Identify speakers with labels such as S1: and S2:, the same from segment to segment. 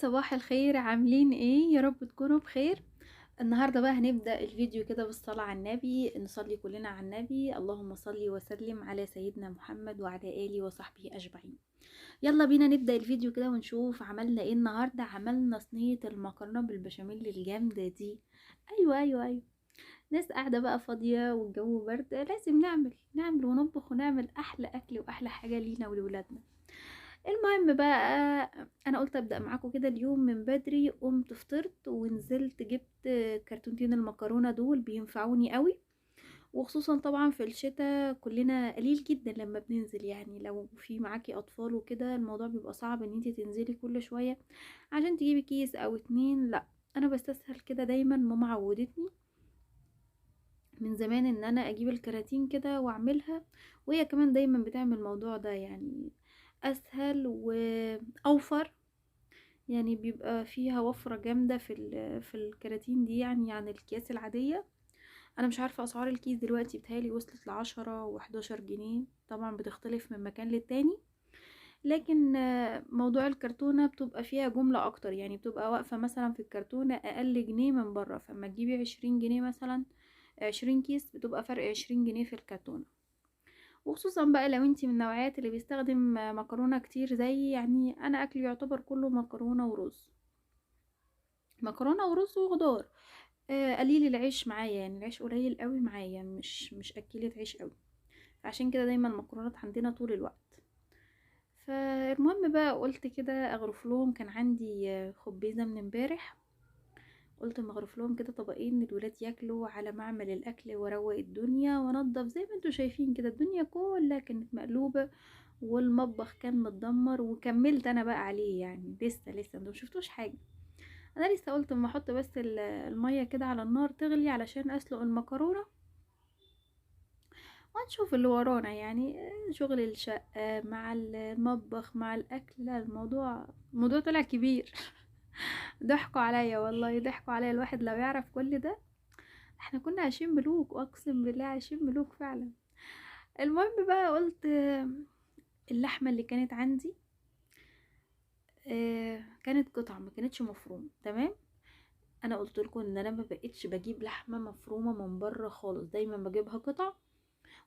S1: صباح الخير، عاملين ايه؟ يا رب تكونوا بخير. النهارده بقى هنبدأ الفيديو كده بالصلاة على النبي، نصلي كلنا على النبي. اللهم صل وسلم على سيدنا محمد وعلى آله وصحبه أجمعين. يلا بينا نبدأ الفيديو كده ونشوف عملنا ايه النهارده. عملنا صينية المكرونة بالبشاميل الجامدة دي. ايوه ايوه ايوه. ناس قاعدة بقى فاضية والجو برد، لازم نعمل ونطبخ ونعمل أحلى أكل وأحلى حاجة لينا ولولادنا. المهم بقى، انا قلت ابدا معاكم كده اليوم من بدري. قمت فطرت ونزلت جبت كرتونتين المكرونه دول، بينفعوني قوي. وخصوصا طبعا في الشتاء كلنا قليل جدا لما بننزل، يعني لو في معاكي اطفال وكده الموضوع بيبقى صعب ان انتي تنزلي كل شويه عشان تجيبي كيس او اتنين. لا، انا بستسهل كده دايما. ماما عودتني من زمان ان انا اجيب الكراتين كده واعملها، وهي كمان دايما بتعمل الموضوع ده، يعني اسهل واوفر. يعني بيبقى فيها وفرة جامدة في الكراتين دي، يعني عن الأكياس العادية. أنا مش عارفة أسعار الكيس دلوقتي، بتهيألي وصلت ل10 و11 جنيه، طبعا بتختلف من مكان للتاني. لكن موضوع الكرتونة بتبقى فيها جملة أكتر، يعني بتبقى واقفة مثلا في الكرتونة أقل جنيه من بره، فما تجيبي 20 جنيه مثلا، 20 كيس بتبقى فرق 20 جنيه في الكرتونة. وخصوصا بقى لو انتي من النوعيات اللي بيستخدم مكرونة كتير زي، يعني أنا أكلي يعتبر كله مكرونة ورز، مكرونه ورز وخضار. قليل العيش معايا، يعني العيش قليل قوي معايا، مش اكيلة عيش قوي. فعشان كده دايما المكرونات عندنا طول الوقت. فالمهم بقى قلت كده اغرف لهم. كان عندي خبيزه من امبارح، قلت اما اغرف لهم كده طبقين الولاد ياكلوا على ما اعمل الاكل واروق الدنيا وانضف. زي ما انتوا شايفين كده الدنيا كلها كانت مقلوبه، والمطبخ كان متدمر، وكملت انا بقى عليه. يعني لسه انتوا مشفتوش حاجه. انا لسه قلت اما احط بس الميه كده على النار تغلي علشان اسلق المكرونه، ونشوف اللي ورانا. يعني شغل الشقه مع المطبخ مع الاكل، لا الموضوع طلع كبير. ضحكوا عليا والله، ضحكوا عليا. الواحد لو يعرف كل ده، احنا كنا عايشين ملوك، اقسم بالله عايشين ملوك فعلا. المهم بقى قلت اللحمه اللي كانت عندي كانت قطعه، ما كانتش مفروم تمام. انا قلت لكم ان انا ما بقتش بجيب لحمه مفرومه من بره خالص، دايما بجيبها قطع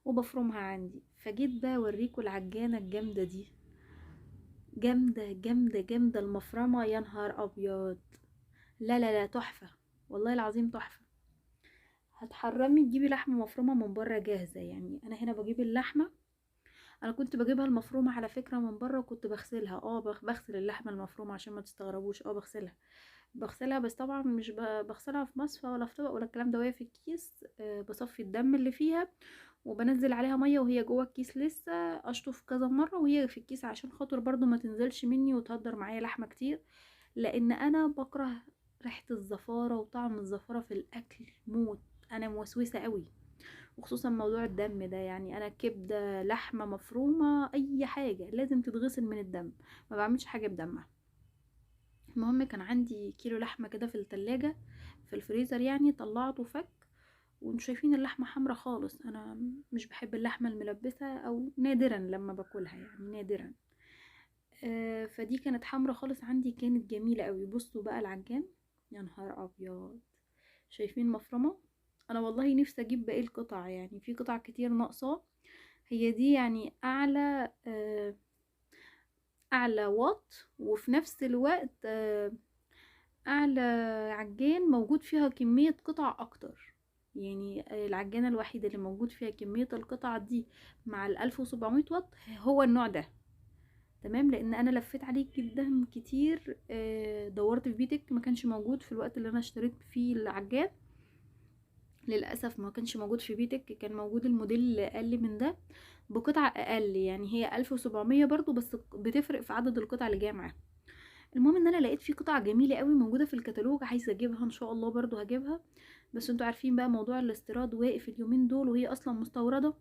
S1: وبفرمها عندي. فجيت بقى اوريكم العجانه الجامده دي، جامده جامده جامده المفرمه، يا نهار ابيض. لا تحفه، والله العظيم تحفه. هتحرمي تجيبي لحمه مفرومه من بره جاهزه. يعني انا هنا بجيب اللحمه، انا كنت بجيبها المفرومه على فكره من بره، وكنت بغسلها. بغسل اللحمه المفرومه عشان ما تستغربوش. بغسلها بس طبعا مش بغسلها في مصفى ولا في طبق ولا الكلام ده، وهي في الكيس. بصفي الدم اللي فيها وبنزل عليها ميه وهي جوه الكيس لسه، اشطف كذا مره وهي في الكيس عشان خاطر برضو ما تنزلش مني وتهدر معايا لحمه كتير. لان انا بكره ريحه الزفاره وطعم الزفاره في الاكل موت. انا موسوسه قوي، وخصوصا موضوع الدم ده. يعني انا كبده لحمه مفرومه اي حاجه لازم تتغسل من الدم، ما بعملش حاجه بدمها. المهم كان عندي كيلو لحمه كده في التلاجة في الفريزر، يعني طلعته فك. وانتوا شايفين اللحمه حمرا خالص، انا مش بحب اللحمه الملبسه، او نادرا لما باكلها، يعني نادرا. فدي كانت حمرا خالص عندي، كانت جميله قوي. بصوا بقى العجان، يا نهار ابيض. شايفين مفرمه؟ انا والله نفسي اجيب باقي القطع، يعني في قطع كتير ناقصاه. هي دي يعني اعلى واط، وفي نفس الوقت اعلى عجان موجود فيها كمية قطع اكتر. يعني العجانة الوحيدة اللي موجود فيها كمية القطع دي مع ال1700 واط هو النوع ده. تمام، لان انا لفيت عليه جدا كتير. دورت في بيتك، ما كانش موجود في الوقت اللي انا اشتريت فيه العجان. للأسف ما كانش موجود في بيتك، كان موجود الموديل اقل من ده بقطع اقل. يعني هي 1700 برضو، بس بتفرق في عدد القطع اللي جايه معاها. المهم ان انا لقيت في قطع جميله قوي موجوده في الكتالوج، عايزه اجيبها ان شاء الله، برضو هجيبها. بس انتوا عارفين بقى موضوع الاستيراد واقف اليومين دول، وهي اصلا مستورده،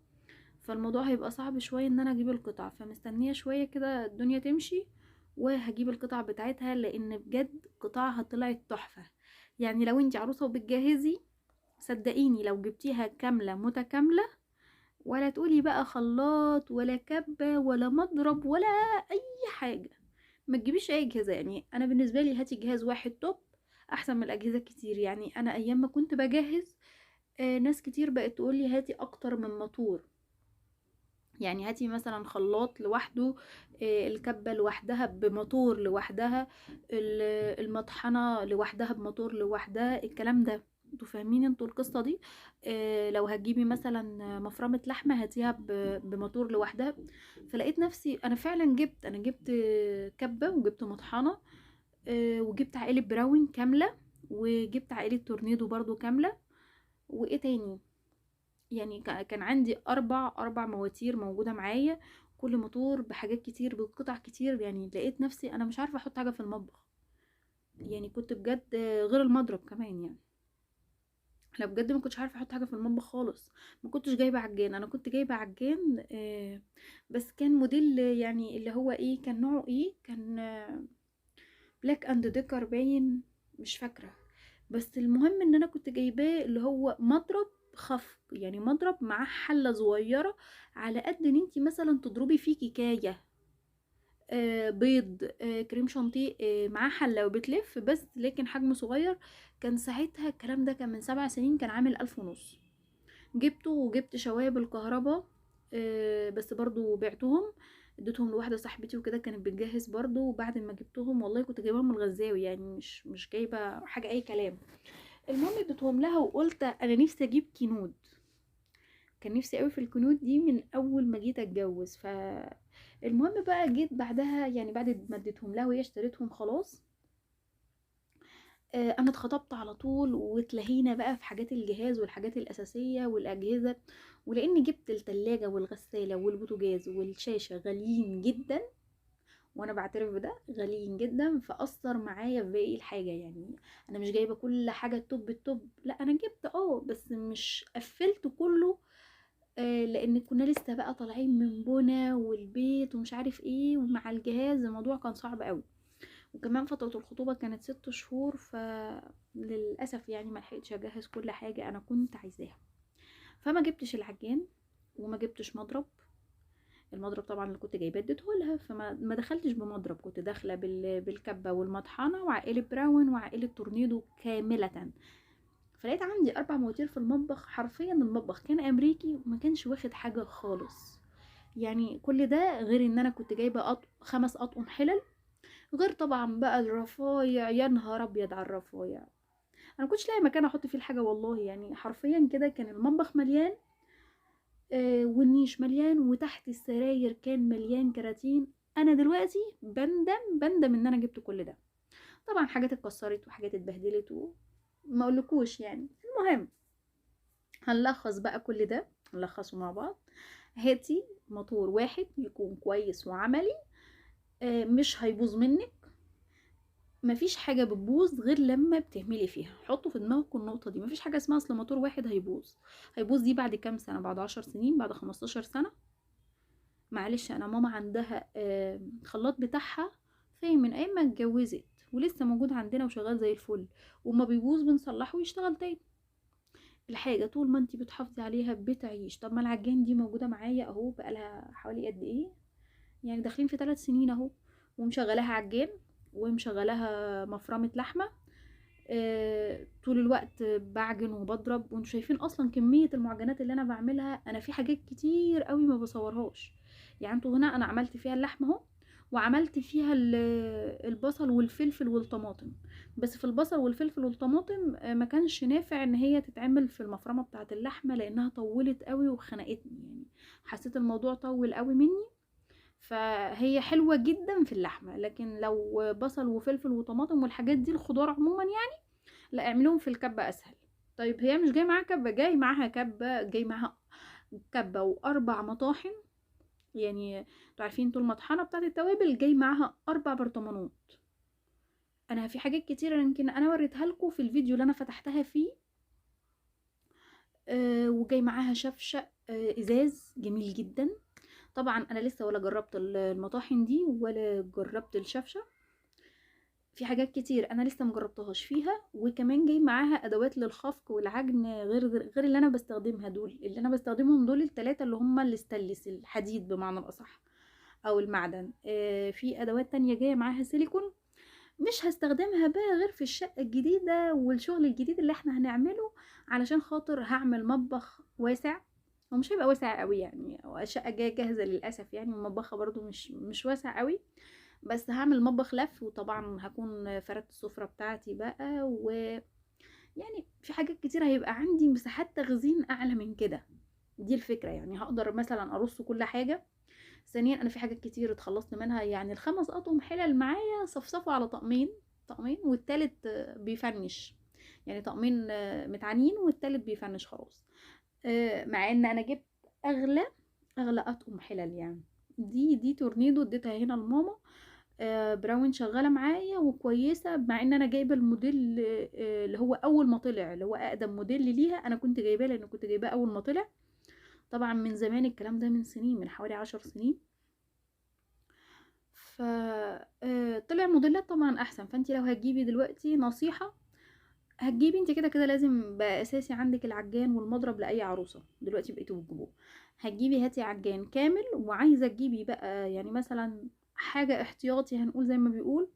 S1: فالموضوع هيبقى صعب شويه ان انا اجيب القطع. فمستنيه شويه كده الدنيا تمشي وهجيب القطع بتاعتها، لان بجد قطعها طلعت تحفه. يعني لو انت عروسه وبتجهزي، صدقيني لو جبتيها كامله متكامله، ولا تقولي بقى خلاط ولا كبه ولا مضرب ولا اي حاجه، ما تجيبيش اي اجهزه. يعني انا بالنسبه لي هاتي جهاز واحد توب احسن من الاجهزه كتير. يعني انا ايام ما كنت بجهز ناس كتير بقت تقول لي هاتي اكتر من موتور. يعني هاتي مثلا خلاط لوحده، الكبة لوحدها بموتور لوحدها، المطحنة لوحدها بموتور لوحدها، الكلام ده. انتوا فاهمين انتوا القصة دي؟ لو هتجيبي مثلا مفرمة لحمة هاتيها بموتور لوحدها. فلقيت نفسي انا فعلا جبت كبة وجبت مطحنة، وجبت عائلة براون كاملة، وجبت عائلة تورنيدو برضو كاملة. وايه تاني؟ يعني كان عندي اربع مواتير موجوده معايا، كل موتور بحاجات كتير بقطع كتير. يعني لقيت نفسي انا مش عارفه احط حاجه في المطبخ. يعني كنت بجد غير المضرب كمان يعني. انا بجد ما كنتش عارفه احط حاجه في المطبخ خالص. ما كنتش جايبه عجان، انا كنت جايبه عجان بس كان موديل يعني اللي هو ايه، كان نوعه ايه، كان بلاك اند ديكر باين، مش فاكره. بس المهم ان انا كنت جايباه اللي هو مضرب خفق، يعني مضرب معاه حله صغيره على قد ان انتي مثلا تضربي فيه كيكايه، بيض، كريم شانتيه، معاه حله وبتلف بس، لكن حجمه صغير. كان ساعتها الكلام ده كان من 7 سنين، كان عامل 1500. جبته وجبت شوايه بالكهرباء، بس برضو بعتهم، اديتهم لواحده صاحبتي وكده كانت بتجهز برضو. وبعد ما جبتهم والله كنت جايباهم من الغزاوي، يعني مش جايبه حاجه اي كلام. المهم اديتهم لها وقلت انا نفسي اجيب كينود. كان نفسي قوي في الكنود دي من اول ما جيت اتجوز. المهم بقى جيت بعدها، يعني بعد ما اديتهم لها وهي اشتريتهم خلاص، انا اتخطبت على طول واتلهينا بقى في حاجات الجهاز والحاجات الاساسيه والاجهزه. ولاني جبت التلاجة والغساله والبوتاجاز والشاشه غاليين جدا، وانا بعترف بده غاليين جدا، فاثر معايا في باقي الحاجه. يعني انا مش جايبه كل حاجه التوب التوب، لا انا جبت بس مش قفلت كله. لان كنا لسه بقى طالعين من بنا والبيت ومش عارف ايه، ومع الجهاز الموضوع كان صعب قوي. وكمان فترة الخطوبة كانت 6 شهور، فللأسف يعني ما لحقتش اجهز كل حاجة انا كنت عايزاها. فما جبتش العجان وما جبتش مضرب. المضرب طبعا اللي كنت جايباه اديته لها، فما ما دخلتش بمضرب، كنت داخله بالكبه والمطحنه وعائله براون وعائله تورنيدو كامله. فلقيت عندي 4 مواتير في المطبخ، حرفيا المطبخ كان امريكي وما كانش واخد حاجه خالص. يعني كل ده غير ان انا كنت جايبه 5 اطقم حلل، غير طبعا بقى الرفايع. يا نهار ابيض على الرفايع، انا كنتش لاقي مكان احط فيه الحاجه والله. يعني حرفيا كده كان المطبخ مليان، والنيش مليان، وتحت السراير كان مليان كراتين. انا دلوقتي بندم ان انا جبت كل ده. طبعا حاجات اتكسرت وحاجات اتبهدلت وما اقولكوش يعني. المهم هنلخص بقى كل ده، نلخصه مع بعض. هاتي موتور واحد يكون كويس وعملي، مش هيبوظ منك. مفيش حاجه بتبوظ غير لما بتهملي فيها، حطوا في دماغكم النقطه دي. مفيش حاجه اسمها اصل موتور واحد هيبوظ. هيبوظ دي بعد كام سنه؟ بعد 10 سنين، بعد 15 سنه. معلش انا ماما عندها خلاط بتاعها فاهم من ايام ما اتجوزت، ولسه موجود عندنا وشغال زي الفل، وما بيبوظ بنصلحه ويشتغل تاني. الحاجه طول ما انتي بتحافظي عليها بتعيش. طب ما العجان دي موجوده معايا اهو بقالها حوالي قد ايه، يعني داخلين في 3 سنين اهو، ومشغلاها عجان ومشغلاها مفرمه لحمه. طول الوقت بعجن وبضرب، وانتوا شايفين اصلا كميه المعجنات اللي انا بعملها. انا في حاجات كتير قوي ما بصورهاش. يعني انتوا هنا انا عملت فيها اللحمه اهو، وعملت فيها البصل والفلفل والطماطم. بس في البصل والفلفل والطماطم ما كانش نافع ان هي تتعمل في المفرمه بتاعه اللحمه، لانها طولت قوي وخنقتني. يعني حسيت الموضوع طول قوي مني. فهي حلوه جدا في اللحمه، لكن لو بصل وفلفل وطماطم والحاجات دي الخضار عموما يعني، لا اعملوهم في الكبة اسهل. طيب هي مش جاي معاها كبة، جاي معاها كبة، جاي معاها كبة و4 مطاحن. يعني انتوا عارفين طول مطحنة بتاعت التوابل جاي معاها 4 برطمانات. انا في حاجات كتيرة يمكن انا وريتها لكم في الفيديو اللي انا فتحتها فيه. وجاي معاها شفشق ازاز جميل جدا. طبعا انا لسه ولا جربت المطاحن دي ولا جربت الشفشق. في حاجات كتير انا لسه مجربتهاش فيها. وكمان جاي معاها ادوات للخفق والعجن، غير اللي انا بستخدمها. دول اللي انا بستخدمهم دول ال3 اللي هم الاستانلس، الحديد بمعنى الاصح. او المعدن. في ادوات تانية جاية معاها سيليكون، مش هستخدمها بقى غير في الشقة الجديدة والشغل الجديد اللي احنا هنعمله، علشان خاطر هعمل مطبخ واسع. ومش هيبقى واسع قوي يعني، هو الشقة جاية جاهزة للأسف يعني، ومطبخها برضو مش واسع قوي. بس هعمل مطبخ لف، وطبعا هكون فردت السفرة بتاعتي بقى، ويعني في حاجات كتير هيبقى عندي مساحات تخزين أعلى من كده. دي الفكرة يعني، هقدر مثلا أرص كل حاجة. ثانيا انا في حاجات كتير اتخلصت منها، يعني الخمس اطقم حلل معايا صفصفوا على طقمين، طقمين والتالت بيفنش. يعني طقمين متعانين والتالت بيفنش خلاص. مع ان انا جبت اغلى اغلى اطقم حلل يعني. دي تورنيدو اديتها هنا لماما. براون شغاله معايا وكويسه، مع ان انا جايبه الموديل اللي هو اول ما طلع، اللي هو اقدم موديل ليها، انا كنت جايباه لان كنت جايباه اول ما طلع. طبعا من زمان الكلام ده، من سنين، من حوالي 10 سنين. ف طلع موديلات طبعا احسن. فانت لو هتجيبي دلوقتي نصيحة، هتجيبي انت كده كده لازم بقى اساسي عندك العجان والمضرب لاي عروسة دلوقتي بقيتوا بتجيبوه. هتجيبي هاتي عجان كامل، وعايزة تجيبي بقى يعني مثلا حاجة احتياطي هنقول زي ما بيقول،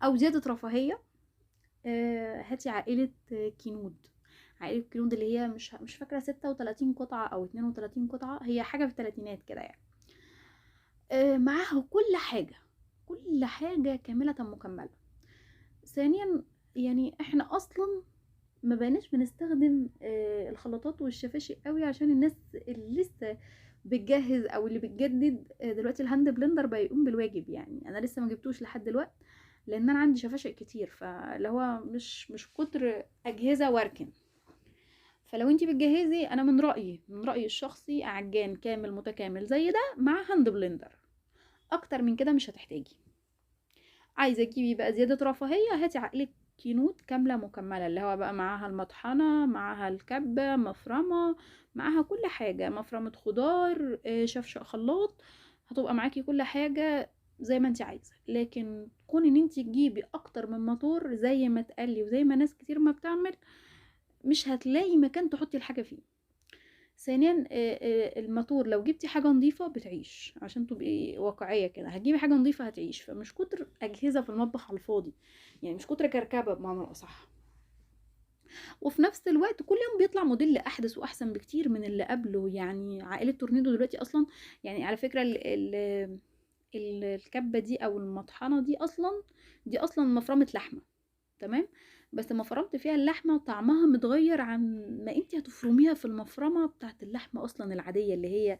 S1: او زيادة رفاهية. هاتي عائلة كينود. عائلة كينود اللي هي مش فاكرة 36 قطعة او 32 قطعة، هي حاجة في الثلاثينات كده يعني. معاها كل حاجة، كل حاجة كاملة مكملة. ثانيا يعني احنا اصلا ما بقيناش بنستخدم الخلاطات والشفاشي قوي، عشان الناس اللي لسه بتجهز او اللي بتجدد. دلوقتي الهاند بلندر بقى يقوم بالواجب يعني. انا لسه ما جبتوش لحد دلوقتي، لان انا عندي شفاشق كتير، فاللي هو مش كتر اجهزه واركن. فلو انتي بتجهزي، انا من رايي الشخصي عجان كامل متكامل زي ده مع هاند بلندر. اكتر من كده مش هتحتاجي. عايزه تجيبي بقى زياده رفاهيه، هاتي عقلة كينوت كامله مكمله، اللي هو بقى معاها المطحنه، معاها الكبه، مفرمه، معاها كل حاجه، مفرمه خضار، شفشق خلاط. هتبقى معاكي كل حاجه زي ما انت عايزه. لكن كون ان انت تجيبي اكتر من موتور زي ما اتقالي وزي ما ناس كتير ما بتعمل، مش هتلاقي مكان تحطي الحاجه فيه. ثانيا الماتور لو جبتي حاجة نظيفة بتعيش، عشان تبقي واقعية كده، هتجيبي حاجة نظيفة هتعيش. فمش كتر أجهزة في المطبخ على الفاضي يعني، مش كتر كركبة بمعنى الأصح. وفي نفس الوقت كل يوم بيطلع موديل أحدث وأحسن بكتير من اللي قبله. يعني عائلة تورنيدو دلوقتي أصلا، يعني على فكرة الكبة دي أو المطحنة دي أصلا، دي أصلا مفرمة لحمة. تمام. بس لما فرمت فيها اللحمة طعمها متغير عن ما انتي هتفرميها في المفرمة بتاعت اللحمة اصلا العادية، اللي هي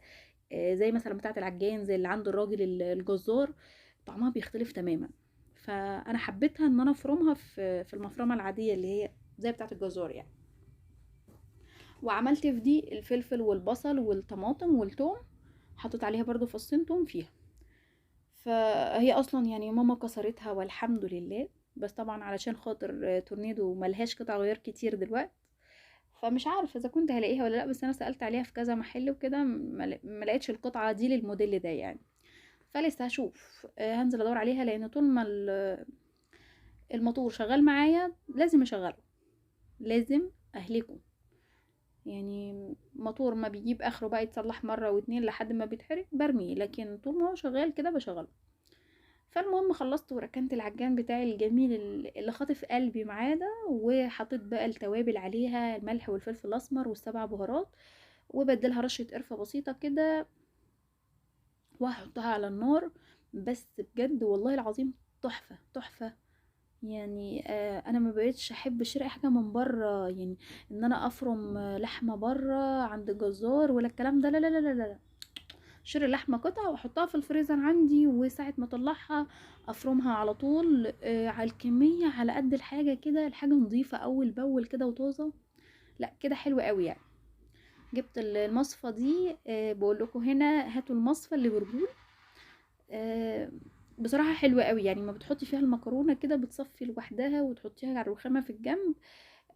S1: زي مثلا بتاعت العجان، زي اللي عند الراجل الجزار. طعمها بيختلف تماما. فانا حبيتها ان انا افرمها في المفرمة العادية اللي هي زي بتاعت الجزار يعني. وعملت في دي الفلفل والبصل والطماطم والثوم، حطيت عليها برضو فصين توم فيها. فهي اصلا يعني ماما كسرتها والحمد لله. بس طبعا علشان خاطر تورنيدو ملهاش قطع غيار كتير دلوقتي، فمش عارفه اذا كنت هلاقيها ولا لا. بس انا سالت عليها في كذا محل وكده، ما لقيتش القطعه دي للموديل ده يعني. فلسه هشوف، هنزل ادور عليها، لان طول ما الموتور شغال معايا لازم اشغله، لازم اهلكه. يعني موتور ما بيجيب اخره بقى يتصلح مره واتنين لحد ما بيتحرق برميه، لكن طول ما هو شغال كده بشغله. فالمهم خلصت وركنت العجان بتاعي الجميل اللي خاطف قلبي معاه ده، وحطيت بقى التوابل عليها، الملح والفلفل الاسمر والسبع بهارات، وبدلها رشة قرفة بسيطة كده، وهحطها على النار. بس بجد والله العظيم تحفة تحفة. يعني انا ما بقيتش احب اشتري حاجة من بره يعني، ان انا افرم لحمة بره عند الجزار ولا الكلام ده. لا لا لا لا لا. شير اللحمة قطع واحطها في الفريزر عندي، وساعة ما اطلعها افرمها على طول على الكمية، على قد الحاجة كده، الحاجة نظيفة اول باول كده وطازة. لا كده حلو قوي يعني. جبت المصفى دي، بقول لكم هنا هاتوا المصفى اللي برجول. آه، بصراحة حلوة قوي يعني. ما بتحطي فيها المكرونة كده بتصفي لوحدها وتحطيها على الرخامة في الجنب.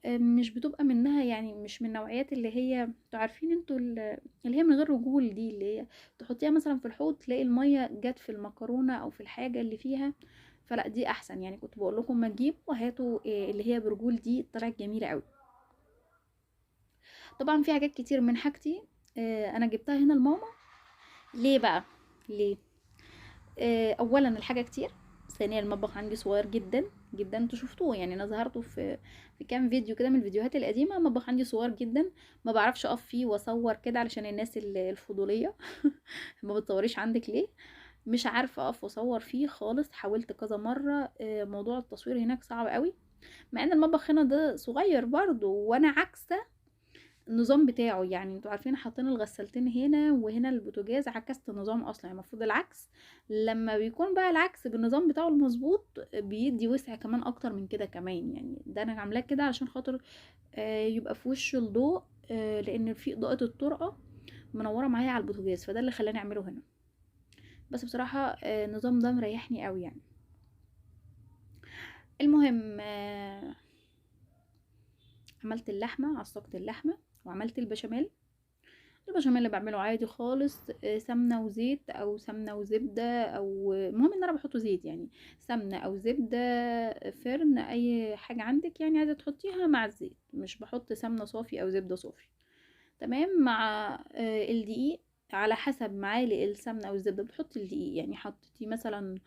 S1: مش بتبقى منها يعني، مش من النوعيات اللي هي انتوا عارفين انتوا اللي هي من غير رجول دي، اللي هي تحطيها مثلا في الحوض تلاقي المية جت في المكرونة او في الحاجة اللي فيها. فلا دي احسن يعني. كنت بقول لكم ما تجيبوا وهاتوا اللي هي برجول دي، طلعت جميلة قوي. طبعا في حاجات كتير من حاجتي انا جبتها هنا لماما. ليه بقى؟ ليه؟ اولا الحاجه كتير، ثانيا المطبخ عندي صغير جدا جدا، انتوا شفتوه يعني، انا ظهرته في كام فيديو كده من الفيديوهات القديمه. المطبخ عندي صغير جدا، ما بعرفش اقف فيه واصور كده علشان الناس الفضوليه ما بتصوريش عندك ليه؟ مش عارفه اقف واصور فيه خالص، حاولت كذا مره. موضوع التصوير هناك صعب قوي، مع ان المطبخ هنا ده صغير برضو، وانا عكسه النظام بتاعه. يعني انتوا عارفين حاطين الغسالتين هنا وهنا البوتاجاز، عكست النظام اصلا، يعني المفروض العكس. لما بيكون بقى العكس بالنظام بتاعه المظبوط بيدي وسع كمان اكتر من كده كمان. يعني ده انا عاملاه كده علشان خاطر يبقى في وش الضوء، لان في اضاءة الطرقة منورة معايا على البوتاجاز، فده اللي خلاني اعمله هنا. بس بصراحة النظام ده مريحني قوي يعني. المهم عملت اللحمة، عصقت اللحمة وعملت البشاميل. البشاميل اللي بعمله عادي خالص، سمنة وزيت او سمنة وزبدة، او المهم ان انا بحطه زيت يعني، سمنة او زبدة، فرن، اي حاجة عندك يعني عايزة تحطيها مع الزيت. مش بحط سمنة صافي او زبدة صافي. تمام. مع الدقيق، على حسب معالق السمنة او الزبدة بتحطي الدقيق. يعني حطيتي مثلا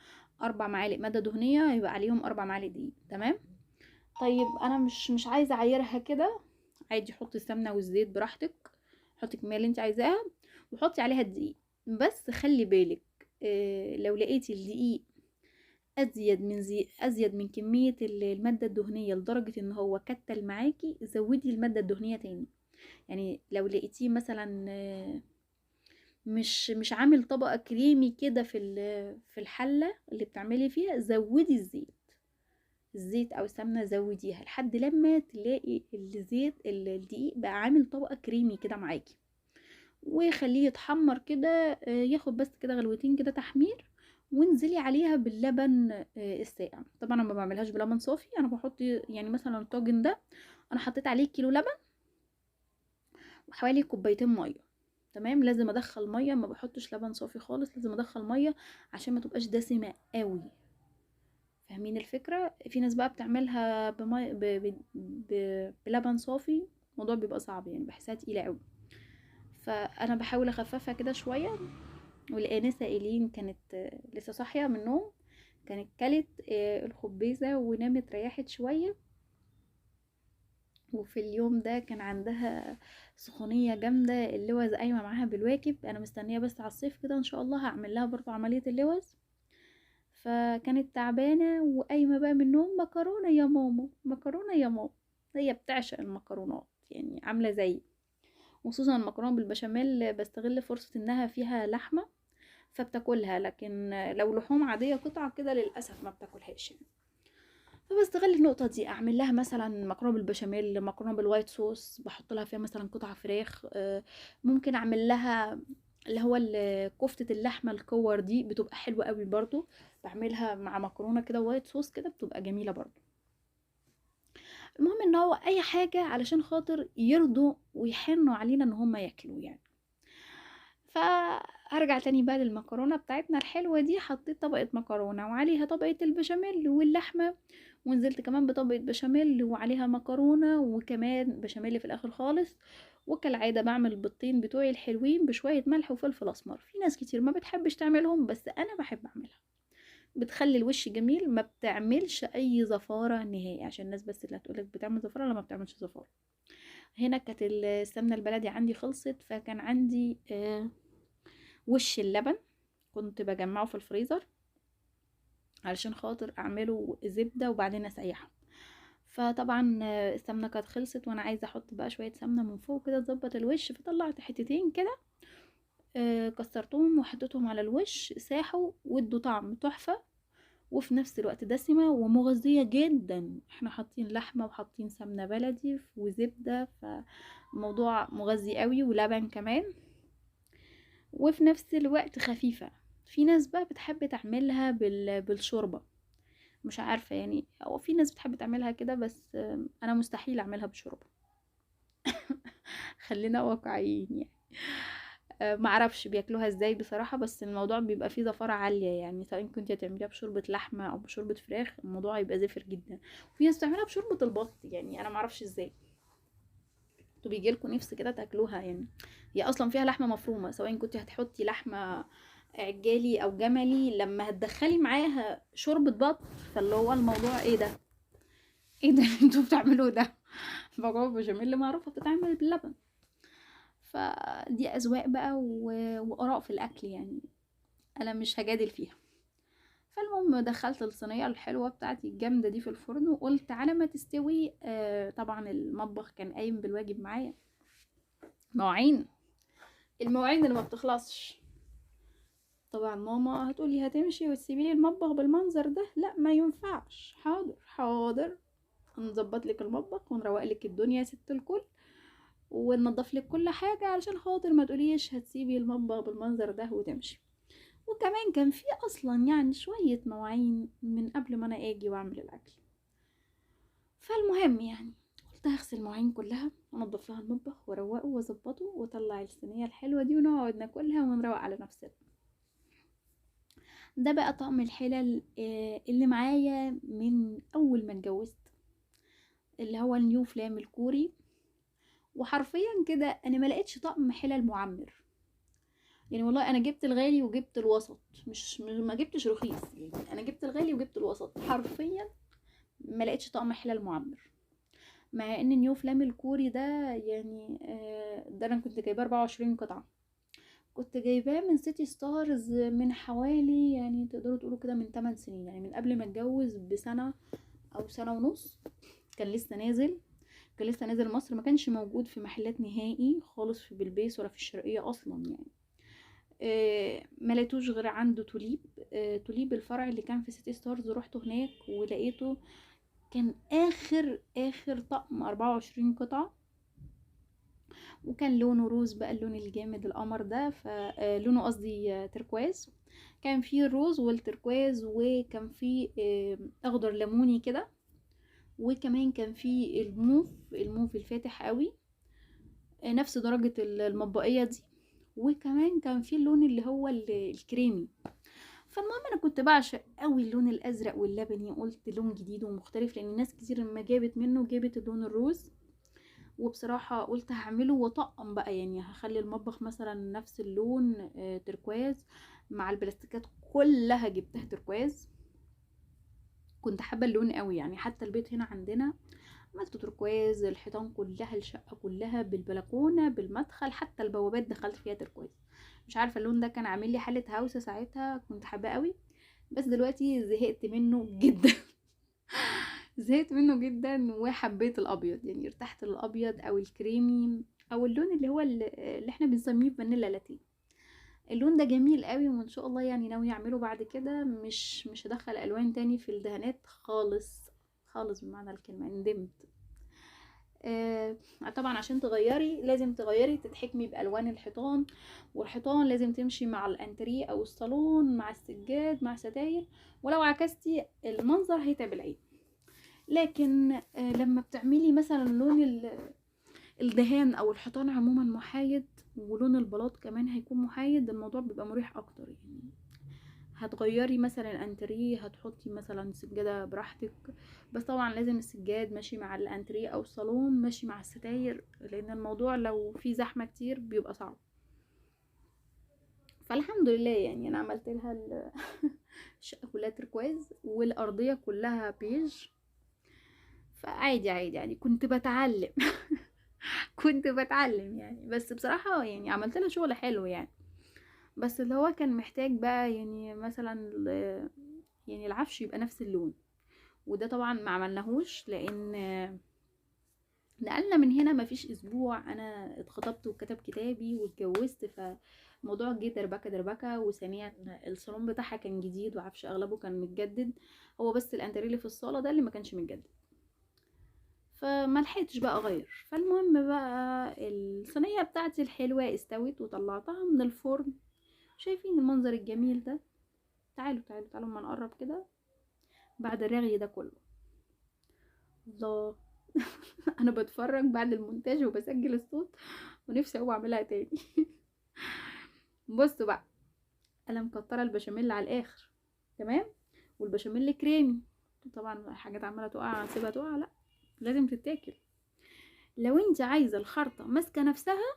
S1: 4 معالق مادة دهنية، يبقى عليهم 4 معالق دقيق. تمام. طيب انا مش عايزة اعيرها كده، عادي حطي السمنة والزيت براحتك، حطي الكمية اللي انت عايزاها وحطي عليها الدقيق. بس خلي بالك، لو لقيتي الدقيق ازيد من كمية المادة الدهنية لدرجة ان هو كتل معاكي، زودي المادة الدهنية تاني. يعني لو لقيتيه مثلا مش عامل طبقة كريمي كده في الحلة اللي بتعملي فيها، زودي الزيت او السمنه، زوديها لحد لما تلاقي الدقيق بقى عامل طبقه كريمي كده معاكي، وخليه يتحمر كده، ياخد بس كده غلوتين كده تحمير، وانزلي عليها باللبن الساقع. طبعا انا ما بعملهاش بلبن صافي، انا بحط يعني مثلا الطاجن ده انا حطيت عليه كيلو لبن وحوالي كوبايتين ميه. تمام. لازم ادخل ميه، ما بحطش لبن صافي خالص، لازم ادخل ميه عشان ما تبقاش دسمه قوي. فاهمين الفكرة؟ في ناس بقى بتعملها بلبن صافي، الموضوع بيبقى صعب يعني، بحسها تقيلة قوي. فانا بحاول اخففها كده شوية. والآنسة إيلين كانت لسه صاحية من النوم، كانت كلت الخبيزة ونامت ريحت شوية. وفي اليوم ده كان عندها سخونية جامدة، اللوز قايمة معاها بالواكب. انا مستنية بس على الصيف كده ان شاء الله هعمل لها برضو عملية اللوز. فكانت تعبانة وقايمة بقى من النوم، مكرونة يا ماما، مكرونة يا ماما. هي بتعشق المكرونات يعني، عاملة زي، وخصوصا المكرونة بالبشاميل بستغل فرصة انها فيها لحمة فبتاكلها، لكن لو لحوم عادية قطعة كده للأسف ما بتاكلهاش يعني. فبستغل النقطة دي، اعمل لها مثلا مكرونة بالبشاميل، مكرونة بالوايت صوص، بحط لها فيها مثلا قطع فراخ، ممكن اعمل لها اللي هو كفتة اللحمة الكور دي، بتبقى حلوة قوي برضو. بعملها مع مكرونة كده وايت صوص كده، بتبقى جميلة برضو. المهم ان هو اي حاجة علشان خاطر يرضوا ويحنوا علينا ان هم ياكلوا يعني. فهرجع تاني بقى للمكرونة بتاعتنا الحلوة دي، حطيت طبقة مكرونة وعليها طبقة البشاميل واللحمة، ونزلت كمان بطبقة بشاميل وعليها مكرونة وكمان بشاميل في الاخر خالص. وكالعادة بعمل البيضتين بتوعي الحلوين بشوية ملح وفلفل اسمر. في ناس كتير ما بتحبش تعملهم، بس انا بحب اعملها، بتخلي الوش جميل، ما بتعملش اي زفارة نهائي. عشان الناس بس اللي هتقولك بتعمل زفارة، لا ما بتعملش زفارة. هنا كانت السمنة البلدي عندي خلصت، فكان عندي وش اللبن كنت بجمعه في الفريزر علشان خاطر اعمله زبدة وبعدين اسيحه. فطبعا السمنة كانت خلصت، وانا عايزة احط بقى شوية سمنة من فوق كده تظبط الوش، فطلعت حتتين كده، كسرتهم وحطيتهم على الوش، ساحوا وادوا طعم تحفة، وفي نفس الوقت دسمة ومغذية جدا. احنا حاطين لحمة وحاطين سمنة بلدي وزبدة، فموضوع مغذي قوي، ولبن كمان، وفي نفس الوقت خفيفة. في ناس بقى بتحب تعملها بالشوربة، مش عارفة يعني، او في ناس بتحب تعملها كده، بس انا مستحيل اعملها بشوربة. خلينا واقعيين يعني. معرفش بياكلوها ازاي بصراحة، بس الموضوع بيبقى فيه زفارة عالية يعني، سواء كنت هتعمليها بشوربة لحمة او بشوربة فراخ الموضوع يبقى زفر جدا. وفي ناس بتعملها بشوربة البط، يعني انا معرفش ازاي انتوا بيجيلكوا نفس كده تاكلوها يعني. هي اصلا فيها لحمة مفرومة، سواء كنت هتحطي لحمة عجالي او جملي، لما هتدخلي معاها شوربة بط، فاللي هو الموضوع ايه ده، ايه ده اللي انتوا بتعملوه ده؟ مكرونه بشاميل معروفه بتتعمل باللبن. فدي اذواق بقى واراء في الاكل يعني، انا مش هجادل فيها. فالمهم دخلت الصينيه الحلوه بتاعتي الجامده دي في الفرن، وقلت على ما تستوي طبعا المطبخ كان قايم بالواجب معايا، مواعين، المواعين اللي ما بتخلصش. طبعا ماما هتقولي هتمشي وتسيبي لي المطبخ بالمنظر ده؟ لا ما ينفعش. حاضر حاضر، نظبط لك المطبخ ونروق لك الدنيا يا ست الكل، وننضف لك كل حاجه علشان خاطر ما تقوليش هتسيبي المطبخ بالمنظر ده وتمشي. وكمان كان في اصلا يعني شويه مواعين من قبل ما انا اجي واعمل الاكل. فالمهم يعني قلت هغسل المواعين كلها وانضف لها المطبخ واروقه واظبطه واطلع الصينيه الحلوه دي ونقعد ناكلها ونروق على نفسنا. ده بقى طقم الحلل اللي معايا من اول ما اتجوزت، اللي هو النيو فلام الكوري. وحرفيا كده انا ما لقيتش طقم حلل معمر يعني، والله انا جبت الغالي وجبت الوسط، مش ما جبتش رخيص يعني، انا جبت الغالي وجبت الوسط حرفيا. ما لقيتش طقم حلل معمر، مع ان نيو فلام الكوري ده يعني ده انا كنت جايباه 24 قطعه. كنت جايباه من سيتي ستارز من حوالي يعني تقدروا تقولوا كده من 8 سنين، يعني من قبل ما اتجوز بسنه او سنه ونص. كان لسه نازل، كان لسه نازل مصر، ما كانش موجود في محلات نهائي خالص في بلبيس ولا في الشرقيه اصلا يعني. ما لقيتوش غير عنده توليب. توليب الفرع اللي كان في سيتي ستارز، رحت هناك ولقيته كان اخر طقم 24 قطعه، وكان لونه روز بقى، اللون الجامد القمر ده، فلونه قصدي تركواز. كان فيه الروز والتركواز، وكان فيه اخضر ليموني كده، وكمان كان فيه الموف الفاتح قوي، نفس درجة المطبقية دي. وكمان كان فيه اللون اللي هو الكريمي. فالمهم انا كنت بعشق قوي اللون الازرق واللبني، قلت لون جديد ومختلف، لان ناس كتير لما جابت منه جابت اللون الروز. وبصراحة قلت هعمله وطقم بقى، يعني هخلي المطبخ مثلا نفس اللون تركواز، مع البلاستيكات كلها جبتها تركواز. كنت حابة اللون قوي يعني، حتى البيت هنا عندنا عملت تركواز، الحيطان كلها، الشقة كلها، بالبلكونة بالمدخل، حتى البوابات دخلت فيها تركواز. مش عارفة اللون ده كان عامل لي حالة هوسة ساعتها، كنت حابة قوي. بس دلوقتي زهقت منه جدا. زهقت منه جدا وحبيت الابيض، يعني ارتحت للابيض او الكريمي او اللون اللي هو اللي احنا بنسميه فانيلا لاتيه. اللون ده جميل قوي، وان شاء الله يعني ناوي اعمله بعد كده، مش هدخل الوان تاني في الدهانات خالص، خالص بمعنى الكلمه، ندمت. طبعا عشان تغيري لازم تغيري تتحكمي بالوان الحيطان، والحيطان لازم تمشي مع الانتريه او الصالون مع السجاد مع ستاير، ولو عكستي المنظر هيتعب العين. لكن لما بتعملي مثلا لون الدهان او الحيطان عموما محايد، ولون البلاط كمان هيكون محايد، الموضوع بيبقى مريح اكتر يعني. هتغيري مثلا انتريه، هتحطي مثلا سجادة براحتك، بس طبعا لازم السجاد ماشي مع الانتريه او الصالون ماشي مع الستاير، لان الموضوع لو في زحمة كتير بيبقى صعب. فالحمد لله يعني انا عملت لها الشقة كلها تركواز والارضية كلها بيج. فعادي عادي يعني، كنت بتعلم. كنت بتعلم يعني، بس بصراحة يعني عملت لها شغل حلو يعني. بس اللي هو كان محتاج بقى يعني مثلا يعني العفش يبقى نفس اللون، وده طبعا ما عملناهوش، لان نقلنا من هنا ما فيش اسبوع انا اتخطبت وكتب كتابي واتجوزت، فالموضوع جه دربكه دربكه. وثانيا الصالون بتاعها كان جديد وعفش اغلبه كان متجدد، هو بس الانتريه اللي في الصاله ده اللي ما كانش متجدد، فما لحقتش بقى اغير. فالمهم بقى الصينيه بتاعتي الحلوه استوت وطلعتها من الفرن. شايفين المنظر الجميل ده؟ تعالوا تعالوا تعالوا ما نقرب كده بعد الرغي ده كله. الله. انا بتفرج بعد المونتاج وبسجل الصوت ونفسي اقوم اعملها تاني. بصوا بقى، انا مكتره البشاميل على الاخر، تمام، والبشاميل كريمي. طبعا حاجات عماله تقع اسيبها تقع؟ لا، لازم تتاكل. لو انت عايزه الخرطه ماسكه نفسها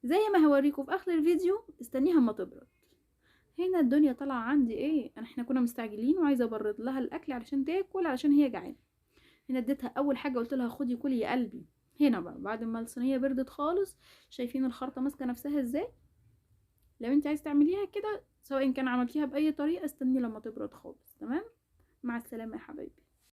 S1: زي ما هوريكم في اخر الفيديو، استنيها اما تبرد. هنا الدنيا طالعة عندي ايه، احنا كنا مستعجلين وعايزة ابرد لها الاكل علشان تاكل علشان هي جعانة. هنا اديتها اول حاجة قلت لها خدي كلي يا قلبي. هنا بقى بعد ما الصينية بردت خالص، شايفين الخرطة ماسكة نفسها ازاي؟ لو انت عايز تعمليها كده سواء كان عملتيها باي طريقة، استني لما تبرد خالص. تمام، مع السلامة يا حبايبي.